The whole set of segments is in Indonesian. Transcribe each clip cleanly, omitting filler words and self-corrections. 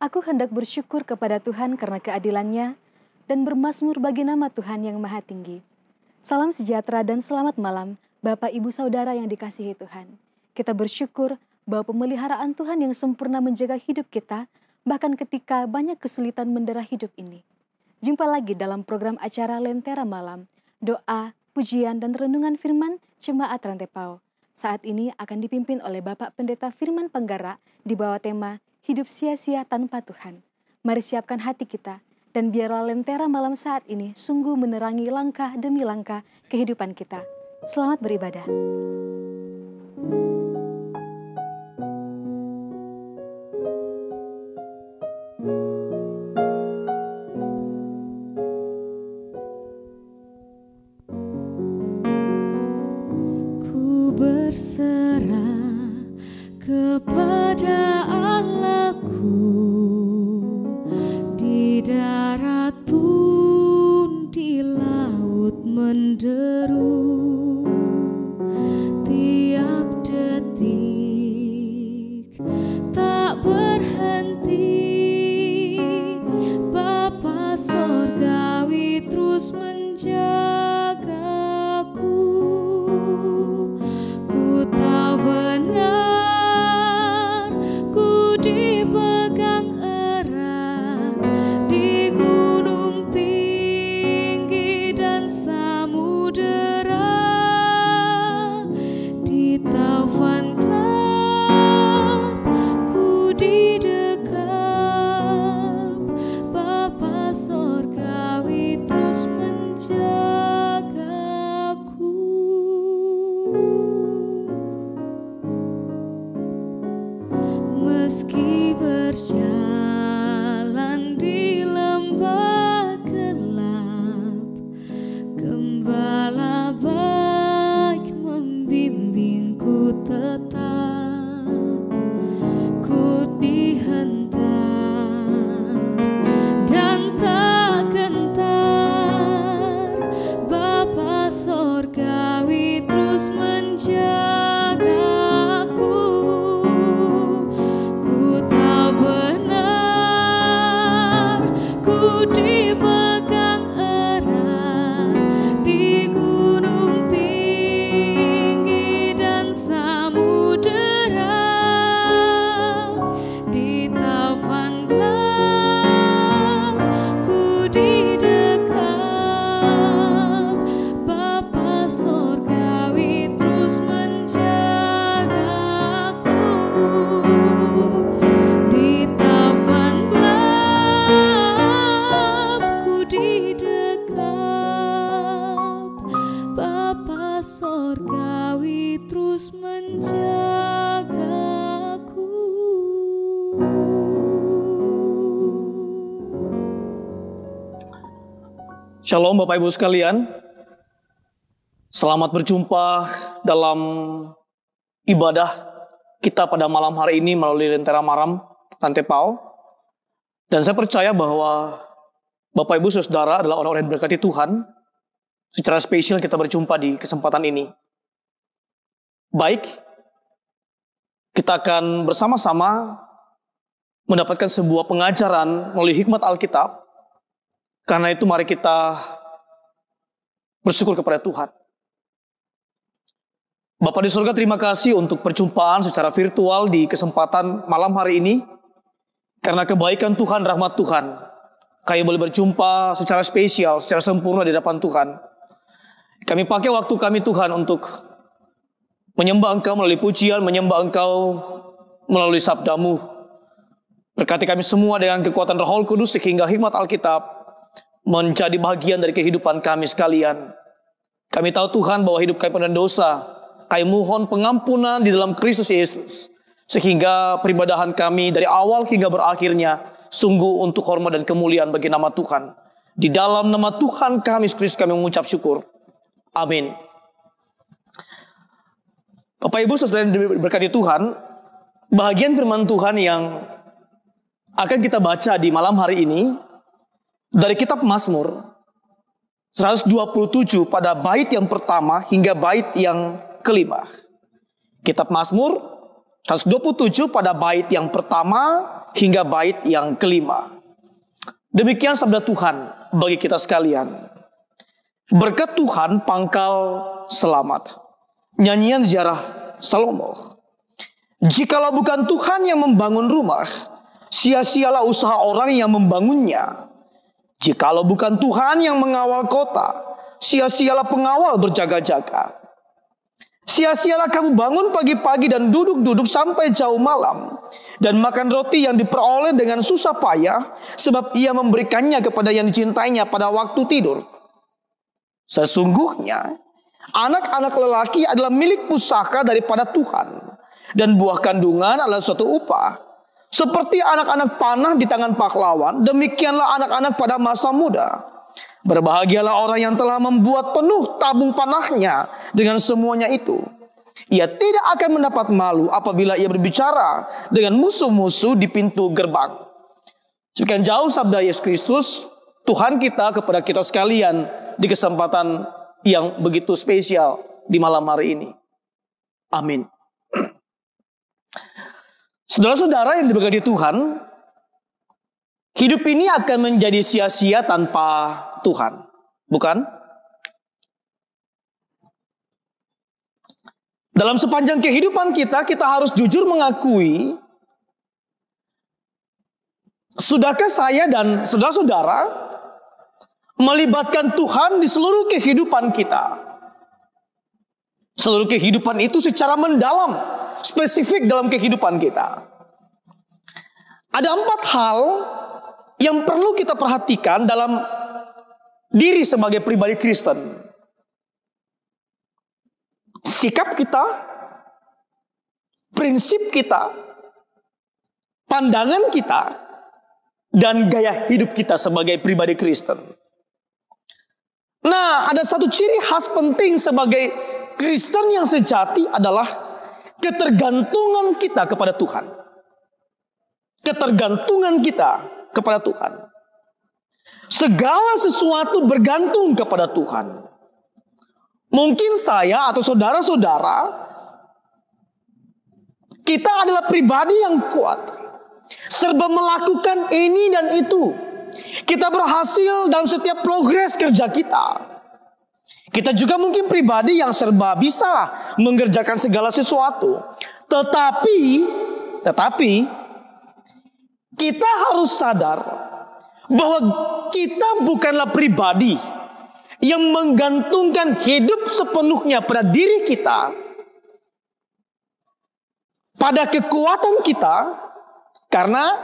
Aku hendak bersyukur kepada Tuhan karena keadilan-Nya dan bermazmur bagi nama Tuhan yang Maha Tinggi. Salam sejahtera dan selamat malam, Bapak Ibu Saudara yang dikasihi Tuhan. Kita bersyukur bahwa pemeliharaan Tuhan yang sempurna menjaga hidup kita, bahkan ketika banyak kesulitan mendera hidup ini. Jumpa lagi dalam program acara Lentera Malam, doa, pujian, dan renungan firman Jemaat Rantepao. Saat ini akan dipimpin oleh Bapak Pendeta Firman Panggara di bawah tema Hidup Sia-sia Tanpa Tuhan. Mari siapkan hati kita, dan biarlah Lentera Malam saat ini sungguh menerangi langkah demi langkah kehidupan kita. Selamat beribadah. Berserah kepada Allahku, di darat pun di laut menderu, tiap detik tak berhenti, Bapa Sorgawi terus menjagaku. Ku tahu benar, ku dipegang erat di gunung tinggi dan samudera, di taufan gelap ku didekap, Bapa Sorgawi terus menjagaku. Meski berjalan di lembah gelap, Gembala baik membimbingku tetap. Ku dihentar dan tak gentar, Bapa Sorgawi terus menjagaku. Ku dipegang erat di gunung tinggi dan samudera, di taufan gelap ku didekap, Bapa Sorgawi terus menjagaku. Di taufan didekap, Bapa Sorgawi terus menjagaku. Shalom Bapak Ibu sekalian. Selamat berjumpa dalam ibadah kita pada malam hari ini melalui Lentera Malam Rantepao. Dan saya percaya bahwa Bapak Ibu Saudara adalah orang-orang yang diberkati Tuhan. Secara spesial kita berjumpa di kesempatan ini. Baik, kita akan bersama-sama mendapatkan sebuah pengajaran melalui hikmat Alkitab. Karena itu mari kita bersyukur kepada Tuhan. Bapa di surga, terima kasih untuk perjumpaan secara virtual di kesempatan malam hari ini. Karena kebaikan Tuhan, rahmat Tuhan, kami boleh berjumpa secara spesial, secara sempurna di hadapan Tuhan. Kami pakai waktu kami Tuhan untuk menyembah Engkau melalui pujian, menyembah Engkau melalui sabda-Mu. Berkati kami semua dengan kekuatan Roh Kudus sehingga hikmat Alkitab menjadi bagian dari kehidupan kami sekalian. Kami tahu Tuhan bahwa hidup kami penuh dosa. Kami mohon pengampunan di dalam Kristus Yesus. Sehingga peribadahan kami dari awal hingga berakhirnya sungguh untuk hormat dan kemuliaan bagi nama Tuhan. Di dalam nama Tuhan kami Kristus kami mengucap syukur. Amin. Bapak Ibu Saudara yang diberkati Tuhan, bahagian firman Tuhan yang akan kita baca di malam hari ini dari kitab Mazmur 127 pada bait yang pertama hingga bait yang kelima. Kitab Mazmur 127 pada bait yang pertama hingga bait yang kelima. Demikian sabda Tuhan bagi kita sekalian. Berkat Tuhan pangkal selamat. Nyanyian ziarah Salomo. Jikalau bukan Tuhan yang membangun rumah, sia-sialah usaha orang yang membangunnya. Jikalau bukan Tuhan yang mengawal kota, sia-sialah pengawal berjaga-jaga. Sia-sialah kamu bangun pagi-pagi dan duduk-duduk sampai jauh malam, dan makan roti yang diperoleh dengan susah payah, sebab ia memberikannya kepada yang dicintainya pada waktu tidur. Sesungguhnya anak-anak lelaki adalah milik pusaka daripada Tuhan, dan buah kandungan adalah suatu upah. Seperti anak-anak panah di tangan pahlawan, demikianlah anak-anak pada masa muda. Berbahagialah orang yang telah membuat penuh tabung panahnya dengan semuanya itu. Ia tidak akan mendapat malu apabila ia berbicara dengan musuh-musuh di pintu gerbang. Sekian jauh sabda Yesus Kristus, Tuhan kita kepada kita sekalian di kesempatan yang begitu spesial di malam hari ini. Amin. Saudara-saudara yang diberkati Tuhan, hidup ini akan menjadi sia-sia tanpa Tuhan, bukan? Dalam sepanjang kehidupan kita harus jujur mengakui, sudahkah saya dan saudara-saudara melibatkan Tuhan di seluruh kehidupan kita? Seluruh kehidupan itu secara mendalam, spesifik dalam kehidupan kita. Ada 4 hal yang perlu kita perhatikan dalam diri sebagai pribadi Kristen. Sikap kita, prinsip kita, pandangan kita, dan gaya hidup kita sebagai pribadi Kristen. Nah, ada satu ciri khas penting sebagai Kristen yang sejati adalah ketergantungan kita kepada Tuhan. Ketergantungan kita kepada Tuhan. Segala sesuatu bergantung kepada Tuhan. Mungkin saya atau saudara-saudara, kita adalah pribadi yang kuat, serba melakukan ini dan itu. Kita berhasil dalam setiap progres kerja kita. Kita juga mungkin pribadi yang serba bisa mengerjakan segala sesuatu. Tetapi kita harus sadar bahwa kita bukanlah pribadi yang menggantungkan hidup sepenuhnya pada diri kita, pada kekuatan kita, karena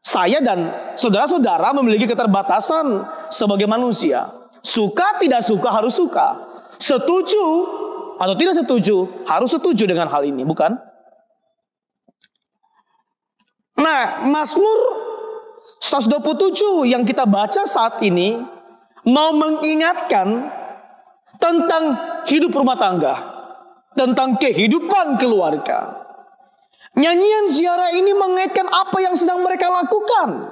saya dan saudara-saudara memiliki keterbatasan sebagai manusia. Suka tidak suka harus suka. Setuju atau tidak setuju harus setuju dengan hal ini, bukan? Nah, Mazmur 127 yang kita baca saat ini mau mengingatkan tentang hidup rumah tangga, tentang kehidupan keluarga. Nyanyian ziarah ini mengaitkan apa yang sedang mereka lakukan,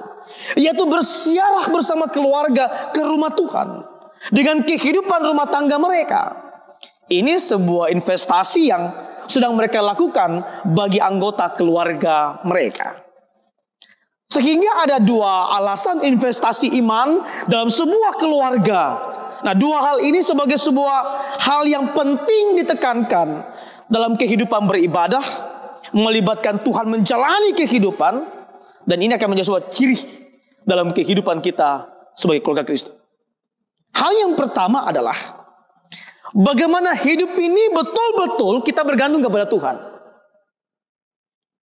yaitu berziarah bersama keluarga ke rumah Tuhan dengan kehidupan rumah tangga mereka. Ini sebuah investasi yang sedang mereka lakukan bagi anggota keluarga mereka. Sehingga ada 2 alasan investasi iman dalam sebuah keluarga. Nah, 2 hal ini sebagai sebuah hal yang penting ditekankan dalam kehidupan beribadah, melibatkan Tuhan menjalani kehidupan, dan ini akan menjadi sebuah ciri dalam kehidupan kita sebagai keluarga Kristen. Hal yang pertama adalah bagaimana hidup ini betul-betul kita bergantung kepada Tuhan.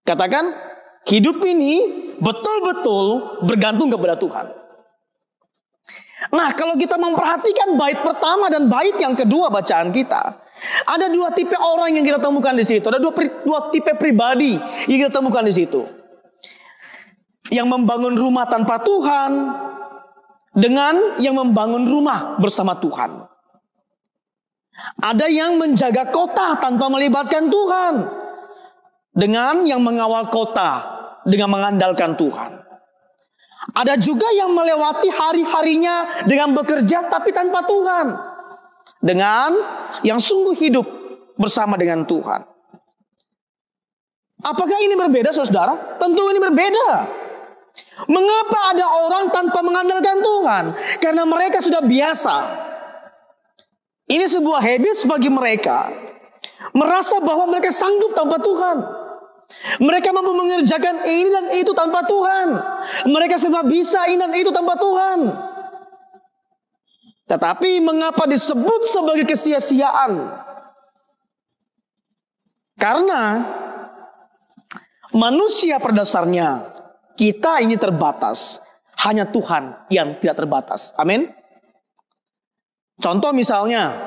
Katakan, hidup ini betul-betul bergantung kepada Tuhan. Nah, kalau kita memperhatikan bait pertama dan bait yang kedua bacaan kita, ada 2 tipe orang yang kita temukan di situ. Ada 2 tipe pribadi yang kita temukan di situ. Yang membangun rumah tanpa Tuhan dengan yang membangun rumah bersama Tuhan. Ada yang menjaga kota tanpa melibatkan Tuhan, dengan yang mengawal kota dengan mengandalkan Tuhan. Ada juga yang melewati hari-harinya dengan bekerja tapi tanpa Tuhan, dengan yang sungguh hidup bersama dengan Tuhan. Apakah ini berbeda, saudara? Tentu ini berbeda. Mengapa ada orang tanpa mengandalkan Tuhan? Karena mereka sudah biasa. Ini sebuah habit bagi mereka. Merasa bahwa mereka sanggup tanpa Tuhan. Mereka mampu mengerjakan ini dan itu tanpa Tuhan. Mereka serba bisa ini dan itu tanpa Tuhan. Tetapi mengapa disebut sebagai kesia-siaan? Karena manusia pada dasarnya kita ini terbatas. Hanya Tuhan yang tidak terbatas. Amin. Contoh misalnya,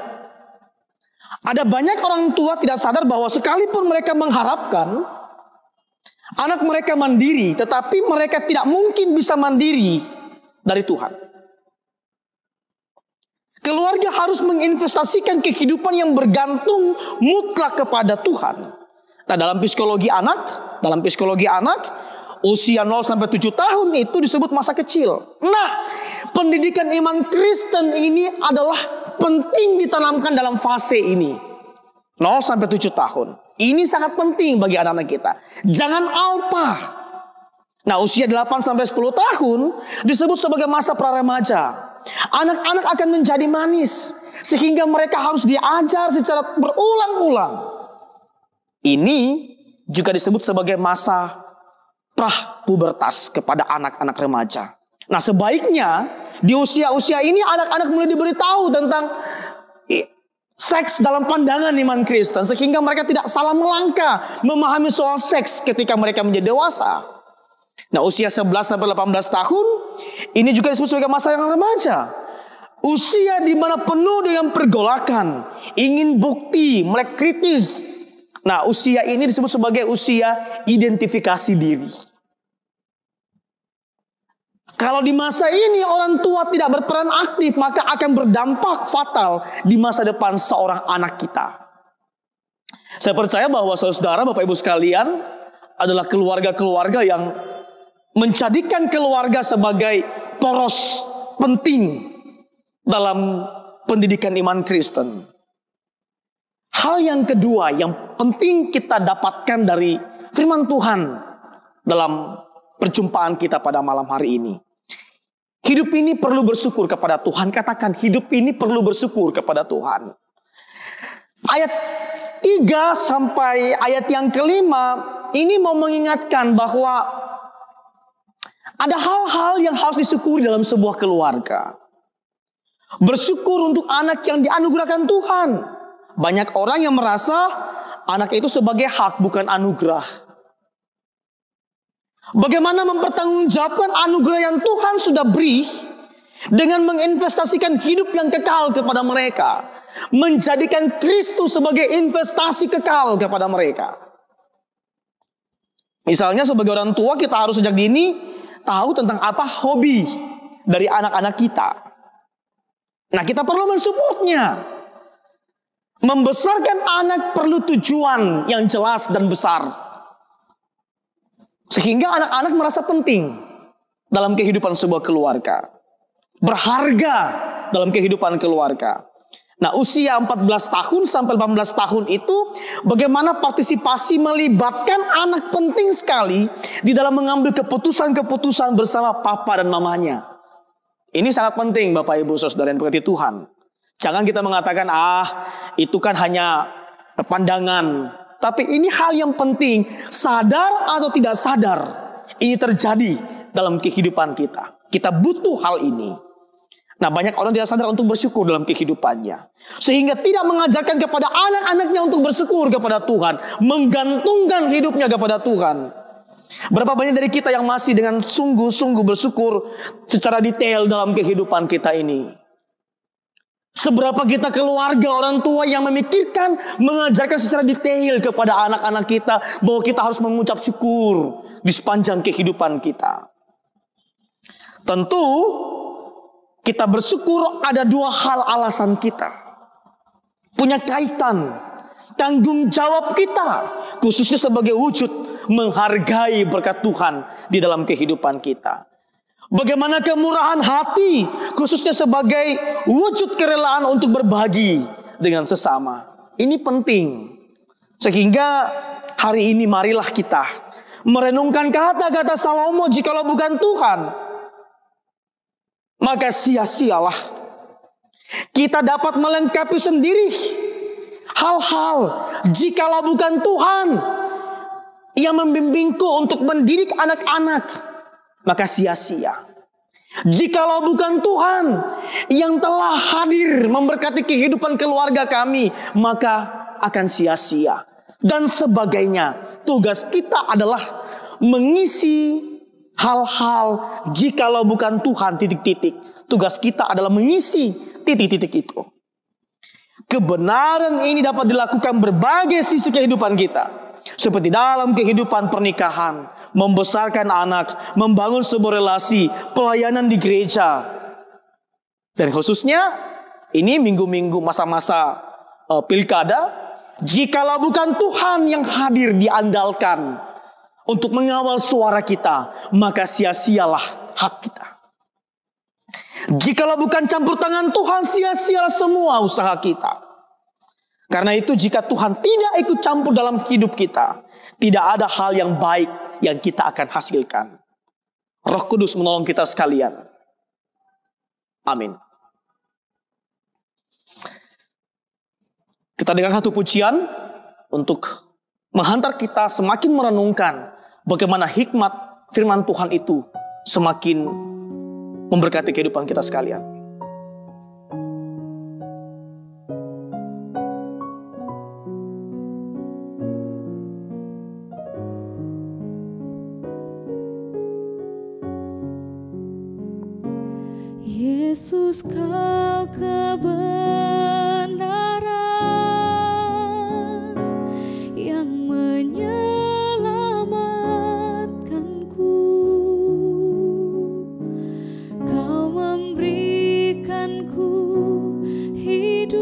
ada banyak orang tua tidak sadar bahwa sekalipun mereka mengharapkan anak mereka mandiri, tetapi mereka tidak mungkin bisa mandiri dari Tuhan. Keluarga harus menginvestasikan kehidupan yang bergantung mutlak kepada Tuhan. Nah, dalam psikologi anak, usia 0 sampai 7 tahun itu disebut masa kecil. Nah, pendidikan iman Kristen ini adalah penting ditanamkan dalam fase ini. 0 sampai 7 tahun. Ini sangat penting bagi anak-anak kita. Jangan alpa. Nah, usia 8 sampai 10 tahun disebut sebagai masa pra-remaja. Anak-anak akan menjadi manis sehingga mereka harus diajar secara berulang-ulang. Ini juga disebut sebagai masa pra-pubertas kepada anak-anak remaja. Nah, sebaiknya di usia-usia ini anak-anak mulai diberitahu tentang seks dalam pandangan iman Kristen sehingga mereka tidak salah melangkah memahami soal seks ketika mereka menjadi dewasa. Nah, usia 11 sampai 18 tahun ini juga disebut sebagai masa yang remaja. Usia di mana penuh dengan pergolakan, ingin bukti, melek kritis. Nah, usia ini disebut sebagai usia identifikasi diri. Kalau di masa ini orang tua tidak berperan aktif, maka akan berdampak fatal di masa depan seorang anak kita. Saya percaya bahwa saudara, Bapak Ibu sekalian adalah keluarga-keluarga yang menjadikan keluarga sebagai poros penting dalam pendidikan iman Kristen. Hal yang kedua yang penting kita dapatkan dari firman Tuhan dalam perjumpaan kita pada malam hari ini. Hidup ini perlu bersyukur kepada Tuhan. Katakan, hidup ini perlu bersyukur kepada Tuhan. Ayat 3 sampai ayat yang kelima ini mau mengingatkan bahwa ada hal-hal yang harus disyukuri dalam sebuah keluarga. Bersyukur untuk anak yang dianugerahkan Tuhan. Banyak orang yang merasa anak itu sebagai hak, bukan anugerah. Bagaimana mempertanggungjawabkan anugerah yang Tuhan sudah beri dengan menginvestasikan hidup yang kekal kepada mereka. Menjadikan Kristus sebagai investasi kekal kepada mereka. Misalnya sebagai orang tua kita harus sejak dini tahu tentang apa hobi dari anak-anak kita. Nah, kita perlu mensupportnya. Membesarkan anak perlu tujuan yang jelas dan besar. Sehingga anak-anak merasa penting dalam kehidupan sebuah keluarga. Berharga dalam kehidupan keluarga. Nah, usia 14 tahun sampai 18 tahun itu bagaimana partisipasi melibatkan anak penting sekali di dalam mengambil keputusan-keputusan bersama papa dan mamanya. Ini sangat penting Bapak Ibu Saudara yang berkati Tuhan. Jangan kita mengatakan, itu kan hanya pandangan. Tapi ini hal yang penting, sadar atau tidak sadar, ini terjadi dalam kehidupan kita. Kita butuh hal ini. Nah, banyak orang tidak sadar untuk bersyukur dalam kehidupannya. Sehingga tidak mengajarkan kepada anak-anaknya untuk bersyukur kepada Tuhan. Menggantungkan hidupnya kepada Tuhan. Berapa banyak dari kita yang masih dengan sungguh-sungguh bersyukur secara detail dalam kehidupan kita ini. Seberapa kita keluarga orang tua yang memikirkan, mengajarkan secara detail kepada anak-anak kita bahwa kita harus mengucap syukur di sepanjang kehidupan kita. Tentu kita bersyukur ada dua hal alasan kita. Punya kaitan, tanggung jawab kita, khususnya sebagai wujud menghargai berkat Tuhan di dalam kehidupan kita. Bagaimana kemurahan hati, khususnya sebagai wujud kerelaan untuk berbagi dengan sesama. Ini penting. Sehingga hari ini marilah kita merenungkan kata-kata Salomo, jikalau bukan Tuhan, maka sia-sialah. Kita dapat melengkapi sendiri hal-hal, jikalau bukan Tuhan yang membimbingku untuk mendidik anak-anak, maka sia-sia. Jikalau bukan Tuhan yang telah hadir memberkati kehidupan keluarga kami, maka akan sia-sia. Dan sebagainya. Tugas kita adalah mengisi hal-hal jikalau bukan Tuhan titik-titik. Tugas kita adalah mengisi titik-titik itu. Kebenaran ini dapat dilakukan berbagai sisi kehidupan kita. Seperti dalam kehidupan pernikahan, membesarkan anak, membangun sebuah relasi, pelayanan di gereja. Dan khususnya ini minggu-minggu masa-masa pilkada, jikalau bukan Tuhan yang hadir diandalkan untuk mengawal suara kita, maka sia-sialah hak kita. Jikalau bukan campur tangan Tuhan, sia-sialah semua usaha kita. Karena itu jika Tuhan tidak ikut campur dalam hidup kita, tidak ada hal yang baik yang kita akan hasilkan. Roh Kudus menolong kita sekalian. Amin. Kita dengar satu pujian untuk menghantar kita semakin merenungkan bagaimana hikmat firman Tuhan itu semakin memberkati kehidupan kita sekalian. Yesus, kau kebenaran yang menyelamatkanku. Kau memberikanku hidup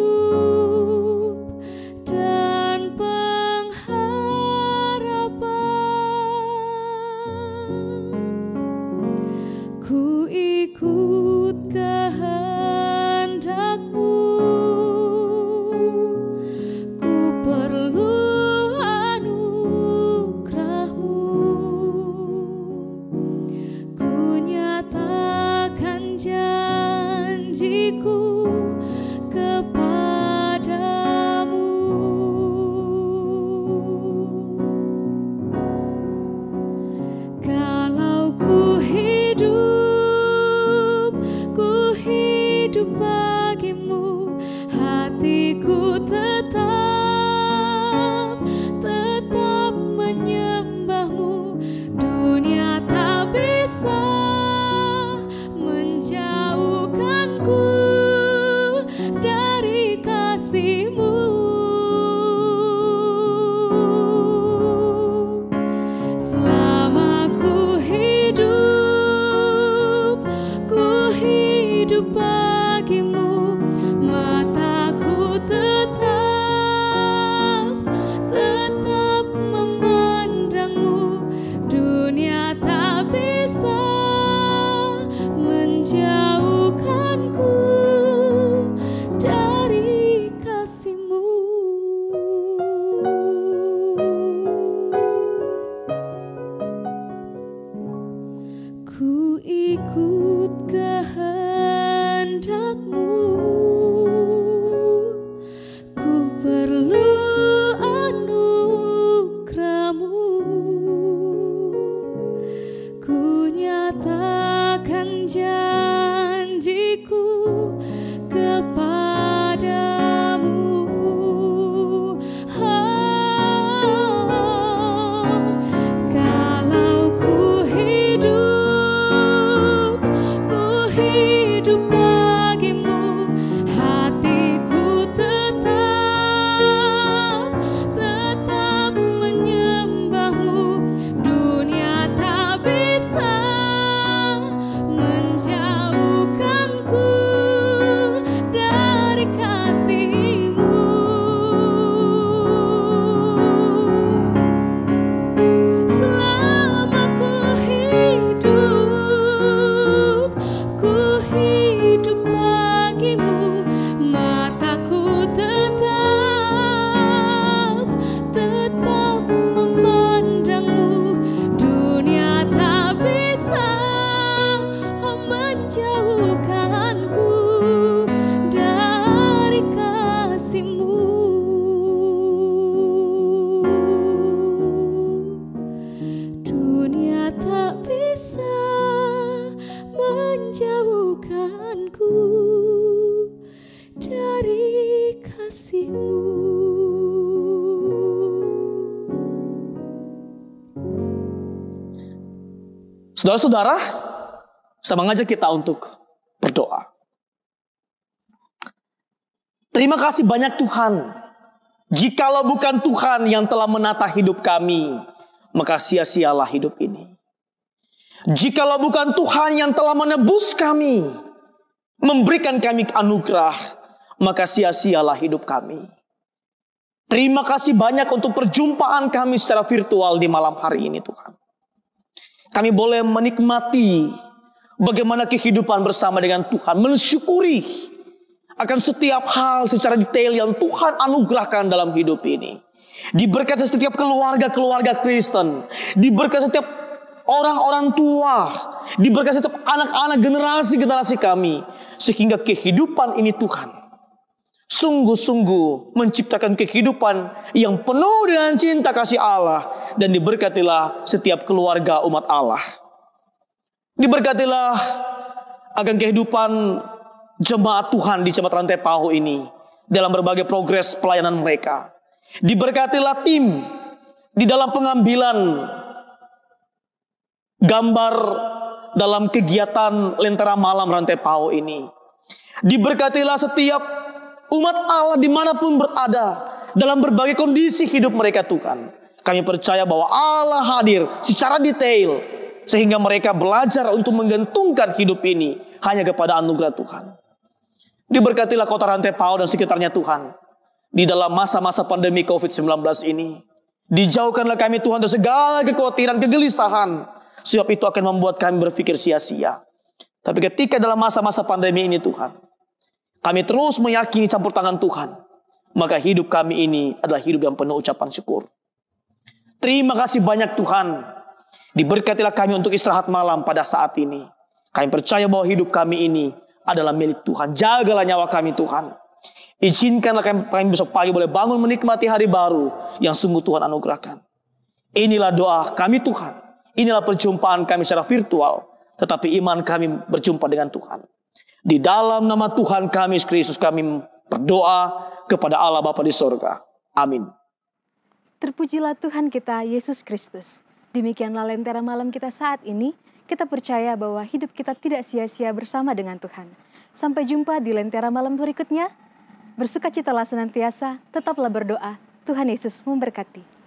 dan pengharapan. Ku ikut kehendak-Mu, kasih-Mu. Saudara-saudara, saya mengajak kita untuk berdoa. Terima kasih banyak Tuhan. Jikalau bukan Tuhan yang telah menata hidup kami, maka sia-sialah hidup ini. Jikalau bukan Tuhan yang telah menebus kami, memberikan kami anugerah, maka sia-sialah hidup kami. Terima kasih banyak untuk perjumpaan kami secara virtual di malam hari ini Tuhan. Kami boleh menikmati bagaimana kehidupan bersama dengan Tuhan, mensyukuri akan setiap hal secara detail yang Tuhan anugerahkan dalam hidup ini. Diberkati setiap keluarga-keluarga Kristen, diberkati setiap orang-orang tua, diberkati setiap anak-anak generasi-generasi kami, sehingga kehidupan ini Tuhan sungguh-sungguh menciptakan kehidupan yang penuh dengan cinta kasih Allah, dan diberkatilah setiap keluarga umat Allah. Diberkatilah akan kehidupan jemaat Tuhan di Jemaat Rantai Pahu ini dalam berbagai progres pelayanan mereka. Diberkatilah tim di dalam pengambilan gambar dalam kegiatan Lentera Malam Rantai Pahu ini. Diberkatilah setiap umat Allah dimanapun berada dalam berbagai kondisi hidup mereka Tuhan. Kami percaya bahwa Allah hadir secara detail sehingga mereka belajar untuk menggantungkan hidup ini hanya kepada anugerah Tuhan. Diberkatilah kota Rantai Pahu dan sekitarnya Tuhan di dalam masa-masa pandemi COVID-19 ini. Dijauhkanlah kami Tuhan dari segala kekhawatiran, kegelisahan, sebab itu akan membuat kami berpikir sia-sia. Tapi ketika dalam masa-masa pandemi ini Tuhan, kami terus meyakini campur tangan Tuhan, maka hidup kami ini adalah hidup yang penuh ucapan syukur. Terima kasih banyak Tuhan. Diberkatilah kami untuk istirahat malam pada saat ini. Kami percaya bahwa hidup kami ini adalah milik Tuhan. Jagalah nyawa kami Tuhan. Izinkanlah kami besok pagi boleh bangun menikmati hari baru yang sungguh Tuhan anugerahkan. Inilah doa kami Tuhan. Inilah perjumpaan kami secara virtual. Tetapi iman kami berjumpa dengan Tuhan. Di dalam nama Tuhan kami Yesus Kristus kami berdoa kepada Allah Bapa di sorga. Amin. Terpujilah Tuhan kita Yesus Kristus. Demikianlah Lentera Malam kita saat ini. Kita percaya bahwa hidup kita tidak sia-sia bersama dengan Tuhan. Sampai jumpa di Lentera Malam berikutnya. Bersukacitalah senantiasa, tetaplah berdoa. Tuhan Yesus memberkati.